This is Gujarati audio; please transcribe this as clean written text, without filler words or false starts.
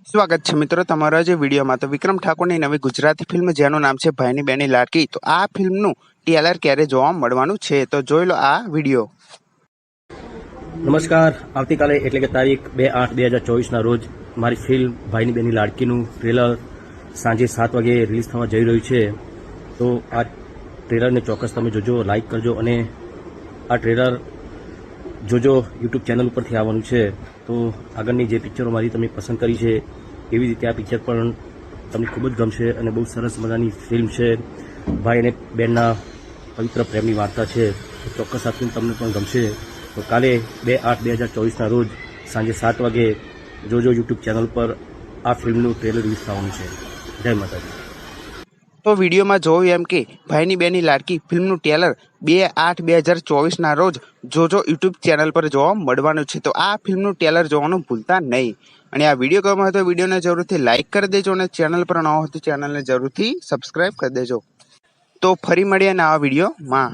સ્વાગત છે મિત્રો તમારા જે વિડીયોમાં। તો વિક્રમ ઠાકોરની નવી ગુજરાતી ફિલ્મ જેનું નામ છે ભાઈની બેની લાડકી, તો આ ફિલ્મનું ટ્રેલર ક્યારે જોવા મળવાનું છે, તો જોઈ લો આ વિડીયો। નમસ્કાર। આવતીકાલે એટલે કે તારીખ 2/8/2024ના રોજ મારી ફિલ્મ ભાઈની બેની લાડકીનું ટ્રેલર સાંજે 7 વાગે રિલીઝ થવા જઈ રહ્યું છે। તો આ ટ્રેલરને ચોક્કસ તમે જોજો, લાઇક કરજો અને આ ટ્રેલર જોજો। યુટ્યુબ ચેનલ ઉપરથી આવવાનું છે। તો આગળની જે પિક્ચરો મારી તમે પસંદ કરી છે એવી રીતે આ પિક્ચર પણ તમને ખૂબ જ ગમશે અને બહુ સરસ મજાની ફિલ્મ છે। ભાઈ અને બહેનના પવિત્ર પ્રેમની વાર્તા છે। તો ચોક્કસ આ ફિલ્મ તમને પણ ગમશે। તો કાલે 2/8/2024ના રોજ સાંજે 7 વાગે જોજો યુટ્યુબ ચેનલ પર આ ફિલ્મનું ટ્રેલર રિલીઝ થવાનું છે। જય માતાજી। તો વિડીયોમાં જોયું એમ કે ભાઈની બેની લાડકી ફિલ્મનું ટ્રેલર 2/8/2024ના રોજ જોજો યુટ્યુબ ચેનલ પર જોવા મળવાનું છે। તો આ ફિલ્મનું ટ્રેલર જોવાનું ભૂલતા નહીં। અને આ વિડીયો ગમ્યો હોય તો વિડીયોને જરૂરથી લાઇક કરી દેજો અને ચેનલ પર ન હોય તો ચેનલને જરૂરથી સબસ્ક્રાઇબ કરી દેજો। તો ફરી મળીએ નવા વિડીયોમાં।